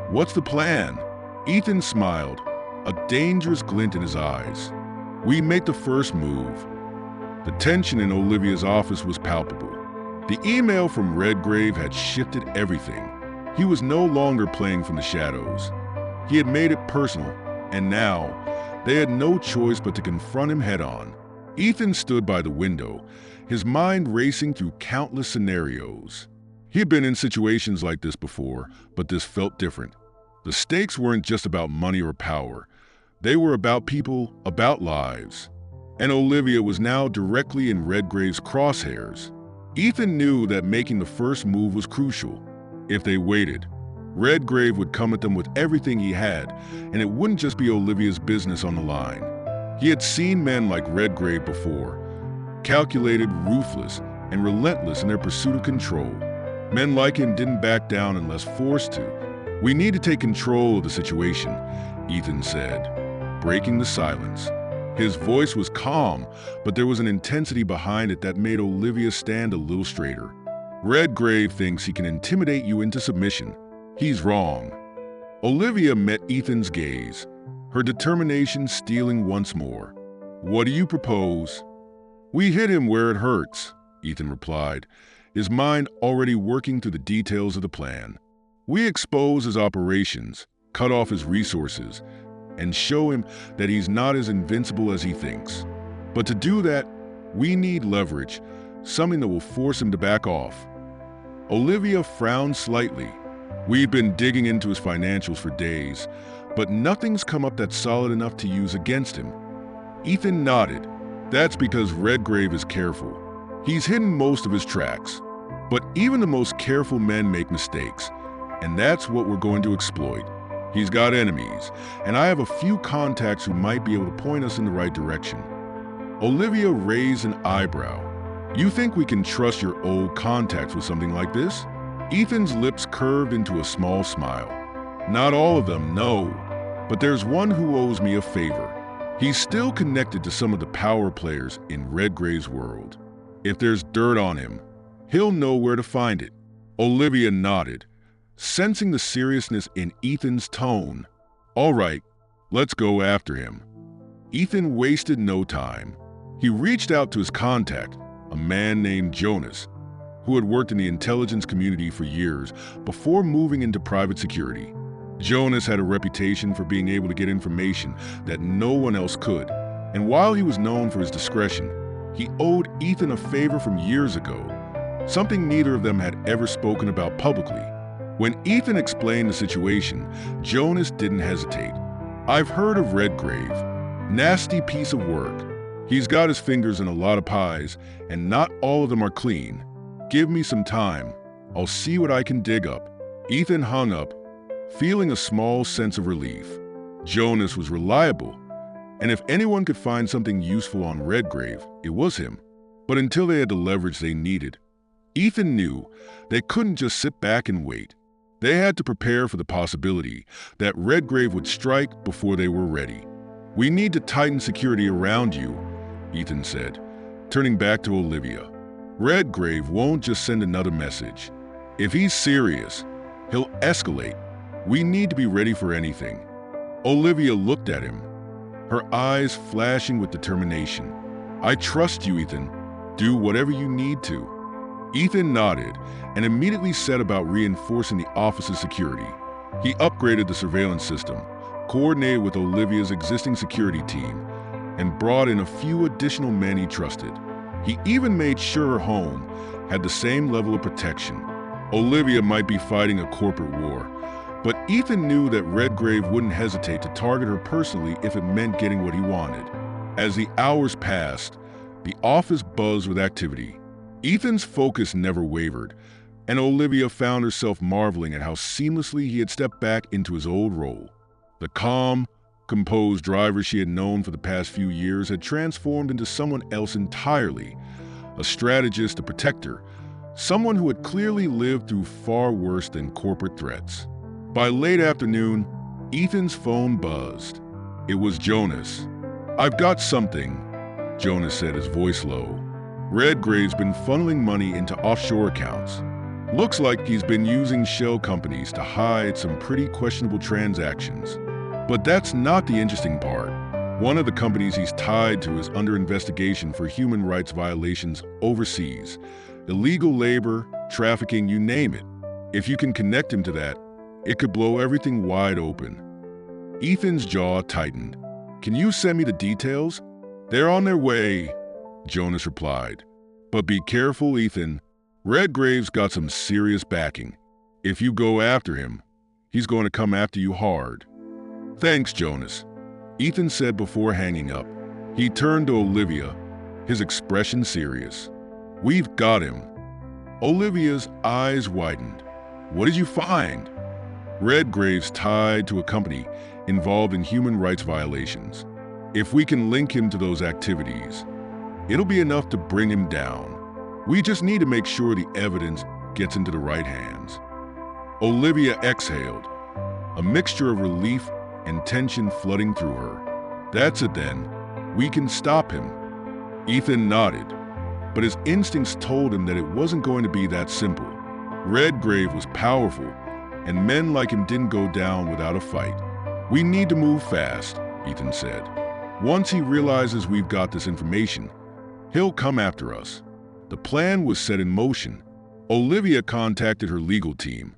What's the plan? Ethan smiled, a dangerous glint in his eyes. We make the first move. The tension in Olivia's office was palpable. The email from Redgrave had shifted everything. He was no longer playing from the shadows. He had made it personal, and now they had no choice but to confront him head-on. Ethan stood by the window, his mind racing through countless scenarios. He had been in situations like this before, but this felt different. The stakes weren't just about money or power. They were about people, about lives. And Olivia was now directly in Redgrave's crosshairs. Ethan knew that making the first move was crucial. If they waited, Redgrave would come at them with everything he had, and it wouldn't just be Olivia's business on the line. He had seen men like Redgrave before, calculated, ruthless, and relentless in their pursuit of control. Men like him didn't back down unless forced to. We need to take control of the situation, Ethan said, breaking the silence. His voice was calm, but there was an intensity behind it that made Olivia stand a little straighter. Redgrave thinks he can intimidate you into submission. He's wrong. Olivia met Ethan's gaze, her determination stealing once more. "What do you propose?" "We hit him where it hurts," Ethan replied, his mind already working through the details of the plan. "We expose his operations, cut off his resources, and show him that he's not as invincible as he thinks. But to do that, we need leverage, something that will force him to back off." Olivia frowned slightly. "We've been digging into his financials for days, but nothing's come up that's solid enough to use against him." Ethan nodded. "That's because Redgrave is careful. He's hidden most of his tracks. But even the most careful men make mistakes, and that's what we're going to exploit. He's got enemies, and I have a few contacts who might be able to point us in the right direction." Olivia raised an eyebrow. "You think we can trust your old contacts with something like this?" Ethan's lips curved into a small smile. "Not all of them, no. But there's one who owes me a favor. He's still connected to some of the power players in Redgrave's world. If there's dirt on him, he'll know where to find it." Olivia nodded, sensing the seriousness in Ethan's tone. "All right, let's go after him." Ethan wasted no time. He reached out to his contact, a man named Jonas, who had worked in the intelligence community for years before moving into private security. Jonas had a reputation for being able to get information that no one else could, and while he was known for his discretion, he owed Ethan a favor from years ago, something neither of them had ever spoken about publicly. When Ethan explained the situation, Jonas didn't hesitate. "I've heard of Redgrave. Nasty piece of work. He's got his fingers in a lot of pies, and not all of them are clean. Give me some time. I'll see what I can dig up." Ethan hung up, feeling a small sense of relief. Jonas was reliable, and if anyone could find something useful on Redgrave, it was him. But until they had the leverage they needed, Ethan knew they couldn't just sit back and wait. They had to prepare for the possibility that Redgrave would strike before they were ready. "We need to tighten security around you," Ethan said, turning back to Olivia. "Redgrave won't just send another message. If he's serious, he'll escalate. We need to be ready for anything." Olivia looked at him, her eyes flashing with determination. "I trust you, Ethan. Do whatever you need to." Ethan nodded and immediately set about reinforcing the office's security. He upgraded the surveillance system, coordinated with Olivia's existing security team, and brought in a few additional men he trusted. He even made sure her home had the same level of protection. Olivia might be fighting a corporate war, but Ethan knew that Redgrave wouldn't hesitate to target her personally if it meant getting what he wanted. As the hours passed, the office buzzed with activity. Ethan's focus never wavered, and Olivia found herself marveling at how seamlessly he had stepped back into his old role. The calm, composed driver she had known for the past few years had transformed into someone else entirely, a strategist, a protector, someone who had clearly lived through far worse than corporate threats. By late afternoon, Ethan's phone buzzed. It was Jonas. "I've got something," Jonas said, his voice low. "Redgrave's been funneling money into offshore accounts. Looks like he's been using shell companies to hide some pretty questionable transactions. But that's not the interesting part. One of the companies he's tied to is under investigation for human rights violations overseas. Illegal labor, trafficking, you name it. If you can connect him to that, it could blow everything wide open." Ethan's jaw tightened. "Can you send me the details?" "They're on their way," Jonas replied. "But be careful, Ethan. Redgrave's got some serious backing. If you go after him, he's going to come after you hard." "Thanks, Jonas," Ethan said before hanging up. He turned to Olivia, his expression serious. "We've got him." Olivia's eyes widened. "What did you find?" "Redgrave's tied to a company involved in human rights violations. If we can link him to those activities, it'll be enough to bring him down. We just need to make sure the evidence gets into the right hands." Olivia exhaled, a mixture of relief and tension flooding through her. "That's it then. We can stop him." Ethan nodded, but his instincts told him that it wasn't going to be that simple. Redgrave was powerful, and men like him didn't go down without a fight. "We need to move fast. Ethan said. Once he realizes we've got this information, he'll come after us. The plan was set in motion. Olivia contacted her legal team,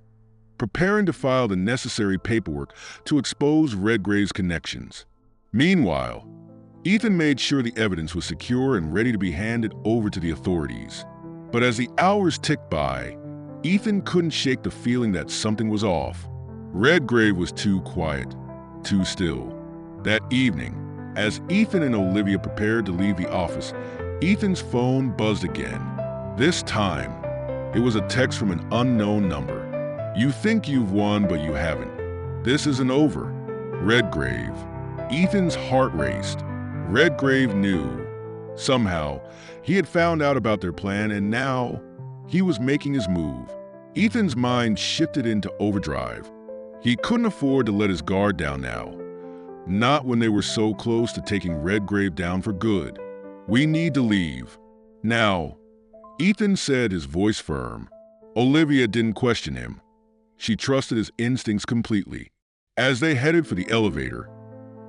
preparing to file the necessary paperwork to expose Redgrave's connections. Meanwhile, Ethan made sure the evidence was secure and ready to be handed over to the authorities. But as the hours ticked by, Ethan couldn't shake the feeling that something was off. Redgrave was too quiet, too still. That evening, as Ethan and Olivia prepared to leave the office, Ethan's phone buzzed again. This time, it was a text from an unknown number. You think you've won, but you haven't. This isn't over. Redgrave. Ethan's heart raced. Redgrave knew. Somehow, he had found out about their plan, and now he was making his move. Ethan's mind shifted into overdrive. He couldn't afford to let his guard down now. Not when they were so close to taking Redgrave down for good. We need to leave. Now, Ethan said, his voice firm. Olivia didn't question him. She trusted his instincts completely. As they headed for the elevator,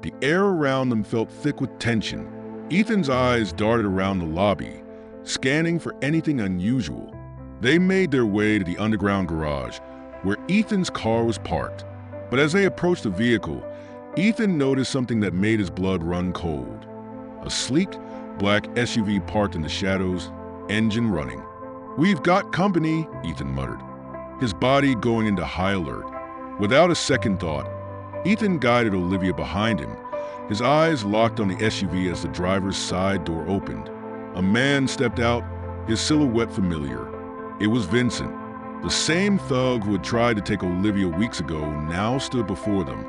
the air around them felt thick with tension. Ethan's eyes darted around the lobby, scanning for anything unusual. They made their way to the underground garage, where Ethan's car was parked. But as they approached the vehicle, Ethan noticed something that made his blood run cold. A sleek, black SUV parked in the shadows, engine running. "We've got company," Ethan muttered, his body going into high alert. Without a second thought, Ethan guided Olivia behind him, his eyes locked on the SUV as the driver's side door opened. A man stepped out, his silhouette familiar. It was Vincent. The same thug who had tried to take Olivia weeks ago now stood before them,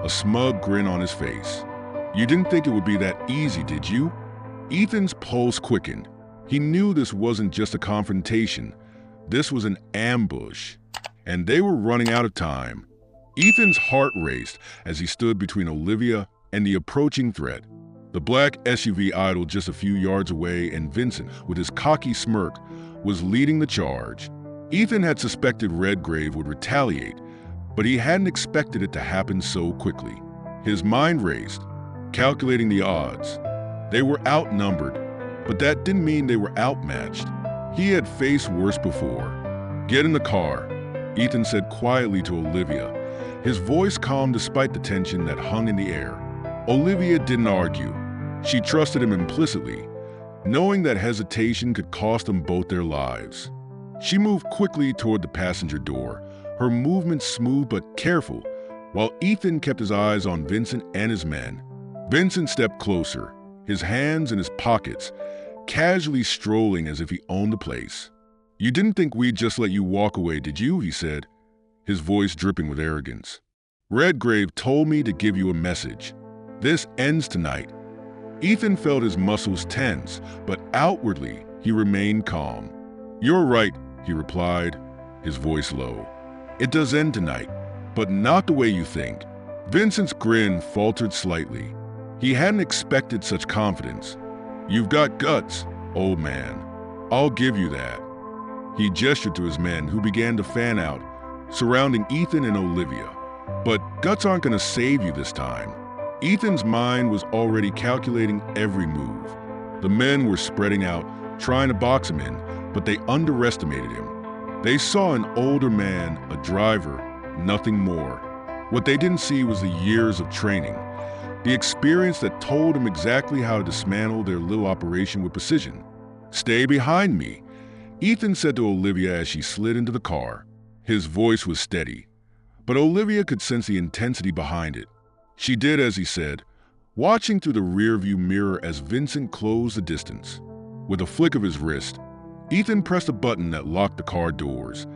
a smug grin on his face. "You didn't think it would be that easy, did you?" Ethan's pulse quickened. He knew this wasn't just a confrontation. This was an ambush, and they were running out of time. Ethan's heart raced as he stood between Olivia and the approaching threat. The black SUV idled just a few yards away, and Vincent, with his cocky smirk, was leading the charge. Ethan had suspected Redgrave would retaliate, but he hadn't expected it to happen so quickly. His mind raced, calculating the odds. They were outnumbered, but that didn't mean they were outmatched. He had faced worse before. "Get in the car," Ethan said quietly to Olivia, his voice calm despite the tension that hung in the air. Olivia didn't argue. She trusted him implicitly, knowing that hesitation could cost them both their lives. She moved quickly toward the passenger door, her movements smooth but careful, while Ethan kept his eyes on Vincent and his men. Vincent stepped closer, his hands in his pockets, casually strolling as if he owned the place. "You didn't think we'd just let you walk away, did you?" he said, his voice dripping with arrogance. "Redgrave told me to give you a message. This ends tonight." Ethan felt his muscles tense, but outwardly he remained calm. "You're right," he replied, his voice low. "It does end tonight, but not the way you think." Vincent's grin faltered slightly. He hadn't expected such confidence. "You've got guts, old man. I'll give you that." He gestured to his men, who began to fan out, surrounding Ethan and Olivia. "But guts aren't going to save you this time." Ethan's mind was already calculating every move. The men were spreading out, trying to box him in, but they underestimated him. They saw an older man, a driver, nothing more. What they didn't see was the years of training, the experience that told him exactly how to dismantle their little operation with precision. "Stay behind me," Ethan said to Olivia as she slid into the car. His voice was steady, but Olivia could sense the intensity behind it. She did as he said, watching through the rearview mirror as Vincent closed the distance. With a flick of his wrist, Ethan pressed a button that locked the car doors,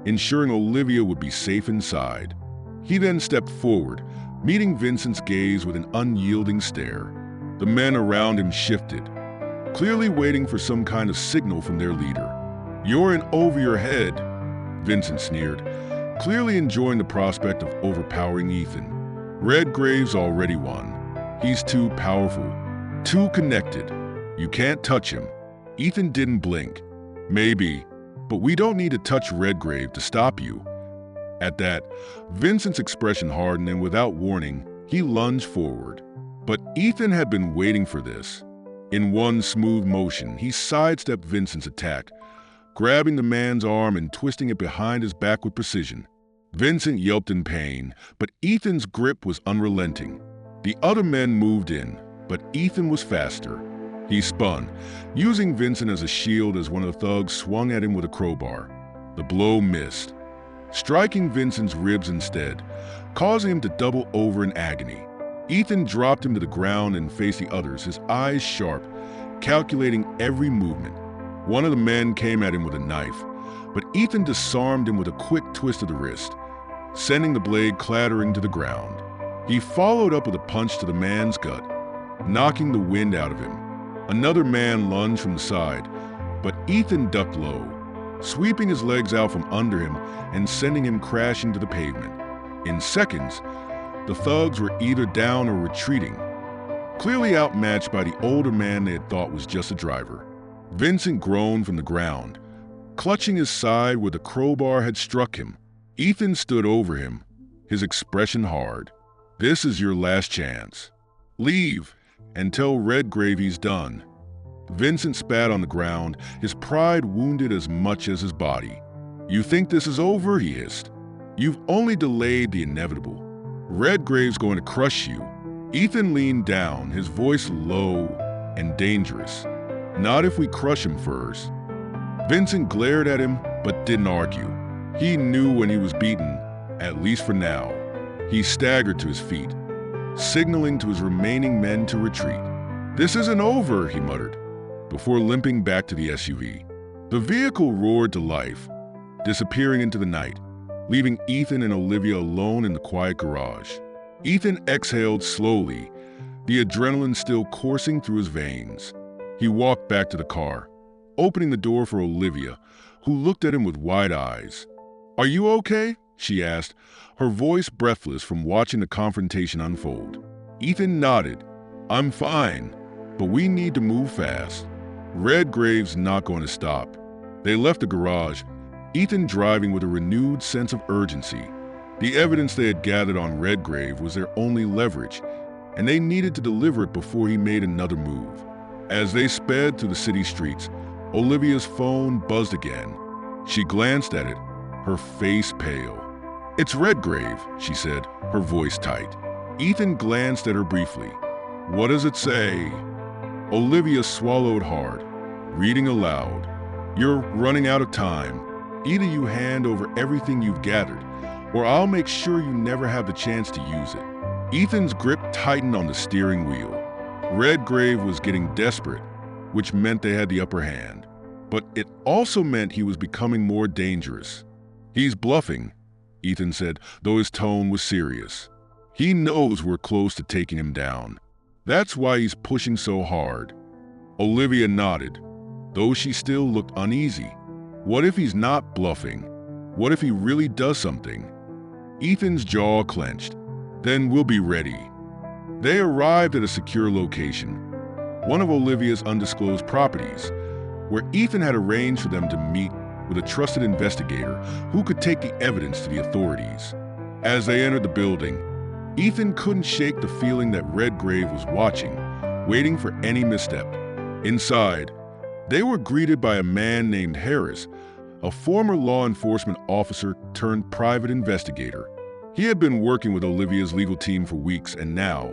ensuring Olivia would be safe inside. He then stepped forward, meeting Vincent's gaze with an unyielding stare. The men around him shifted, clearly waiting for some kind of signal from their leader. "You're in over your head," Vincent sneered, clearly enjoying the prospect of overpowering Ethan. "Redgrave's already won. He's too powerful, too connected. You can't touch him." Ethan didn't blink. "Maybe, but we don't need to touch Redgrave to stop you." At that, Vincent's expression hardened, and without warning, he lunged forward. But Ethan had been waiting for this. In one smooth motion, he sidestepped Vincent's attack, grabbing the man's arm and twisting it behind his back with precision. Vincent yelped in pain, but Ethan's grip was unrelenting. The other men moved in, but Ethan was faster. He spun, using Vincent as a shield as one of the thugs swung at him with a crowbar. The blow missed, striking Vincent's ribs instead, causing him to double over in agony. Ethan dropped him to the ground and faced the others, his eyes sharp, calculating every movement. One of the men came at him with a knife, but Ethan disarmed him with a quick twist of the wrist, sending the blade clattering to the ground. He followed up with a punch to the man's gut, knocking the wind out of him. Another man lunged from the side, but Ethan ducked low, sweeping his legs out from under him and sending him crashing to the pavement. In seconds, the thugs were either down or retreating, clearly outmatched by the older man they had thought was just a driver. Vincent groaned from the ground, clutching his side where the crowbar had struck him. Ethan stood over him, his expression hard. "This is your last chance. Leave and tell Redgrave he's done." Vincent spat on the ground, his pride wounded as much as his body. "You think this is over?" he hissed. "You've only delayed the inevitable. Redgrave's going to crush you." Ethan leaned down, his voice low and dangerous. "Not if we crush him first." Vincent glared at him, but didn't argue. He knew when he was beaten, at least for now. He staggered to his feet, signaling to his remaining men to retreat. "This isn't over," he muttered, before limping back to the SUV. The vehicle roared to life, disappearing into the night, leaving Ethan and Olivia alone in the quiet garage. Ethan exhaled slowly, the adrenaline still coursing through his veins. He walked back to the car, opening the door for Olivia, who looked at him with wide eyes. "Are you okay?" she asked, her voice breathless from watching the confrontation unfold. Ethan nodded. "I'm fine, but we need to move fast. Redgrave's not going to stop." They left the garage, Ethan driving with a renewed sense of urgency. The evidence they had gathered on Redgrave was their only leverage, and they needed to deliver it before he made another move. As they sped through the city streets, Olivia's phone buzzed again. She glanced at it, her face pale. "It's Redgrave," she said, her voice tight. Ethan glanced at her briefly. "What does it say?" Olivia swallowed hard, reading aloud. "You're running out of time. Either you hand over everything you've gathered, or I'll make sure you never have the chance to use it." Ethan's grip tightened on the steering wheel. Redgrave was getting desperate, which meant they had the upper hand. But it also meant he was becoming more dangerous. "He's bluffing," Ethan said, though his tone was serious. "He knows we're close to taking him down. That's why he's pushing so hard." Olivia nodded, though she still looked uneasy. What if he's not bluffing? What if he really does something? Ethan's jaw clenched. "Then we'll be ready." They arrived at a secure location, one of Olivia's undisclosed properties, where Ethan had arranged for them to meet with a trusted investigator who could take the evidence to the authorities. As they entered the building, Ethan couldn't shake the feeling that Redgrave was watching, waiting for any misstep. Inside, they were greeted by a man named Harris, a former law enforcement officer turned private investigator. He had been working with Olivia's legal team for weeks, and now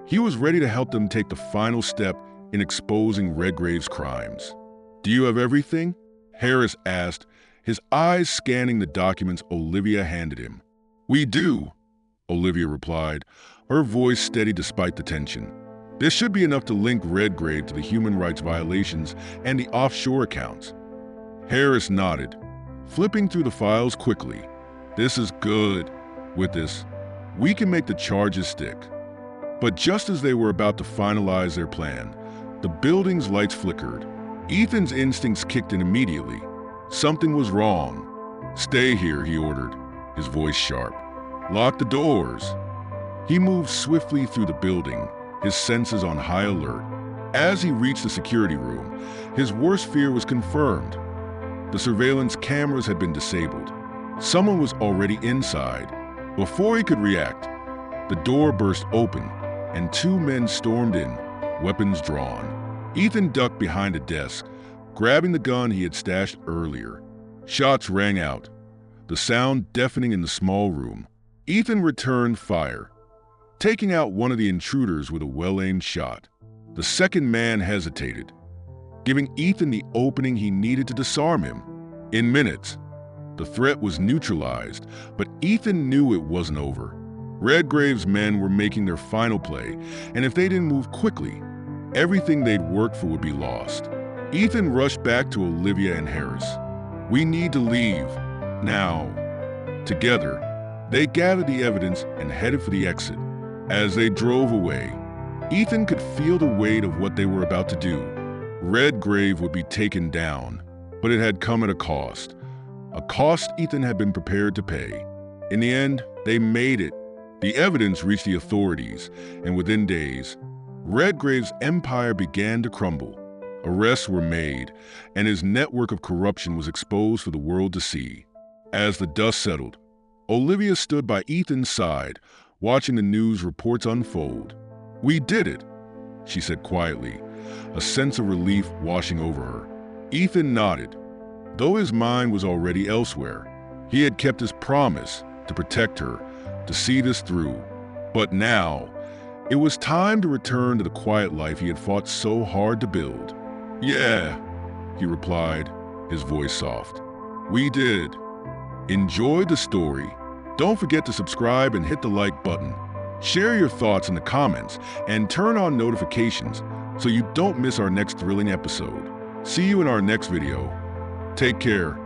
he was ready to help them take the final step in exposing Redgrave's crimes. "Do you have everything?" Harris asked, his eyes scanning the documents Olivia handed him. "We do," Olivia replied, her voice steady despite the tension. "This should be enough to link Redgrave to the human rights violations and the offshore accounts." Harris nodded, flipping through the files quickly. "This is good. With this, we can make the charges stick." But just as they were about to finalize their plan, the building's lights flickered. Ethan's instincts kicked in immediately. Something was wrong. "Stay here," he ordered, his voice sharp. "Lock the doors." He moved swiftly through the building, his senses on high alert. As he reached the security room, his worst fear was confirmed. The surveillance cameras had been disabled. Someone was already inside. Before he could react, the door burst open, and two men stormed in, weapons drawn. Ethan ducked behind a desk, grabbing the gun he had stashed earlier. Shots rang out, the sound deafening in the small room. Ethan returned fire, taking out one of the intruders with a well-aimed shot. The second man hesitated, giving Ethan the opening he needed to disarm him. In minutes, the threat was neutralized, but Ethan knew it wasn't over. Redgrave's men were making their final play, and if they didn't move quickly, everything they'd worked for would be lost. Ethan rushed back to Olivia and Harris. "We need to leave, now." Together, they gathered the evidence and headed for the exit. As they drove away, Ethan could feel the weight of what they were about to do. Redgrave would be taken down, but it had come at a cost Ethan had been prepared to pay. In the end, they made it. The evidence reached the authorities, and within days, Redgrave's empire began to crumble. Arrests were made, and his network of corruption was exposed for the world to see. As the dust settled, Olivia stood by Ethan's side, watching the news reports unfold. "We did it," she said quietly, a sense of relief washing over her. Ethan nodded. Though his mind was already elsewhere, he had kept his promise to protect her, to see this through. But now, it was time to return to the quiet life he had fought so hard to build. "Yeah," he replied, his voice soft. "We did." Enjoyed the story? Don't forget to subscribe and hit the like button. Share your thoughts in the comments and turn on notifications so you don't miss our next thrilling episode. See you in our next video. Take care.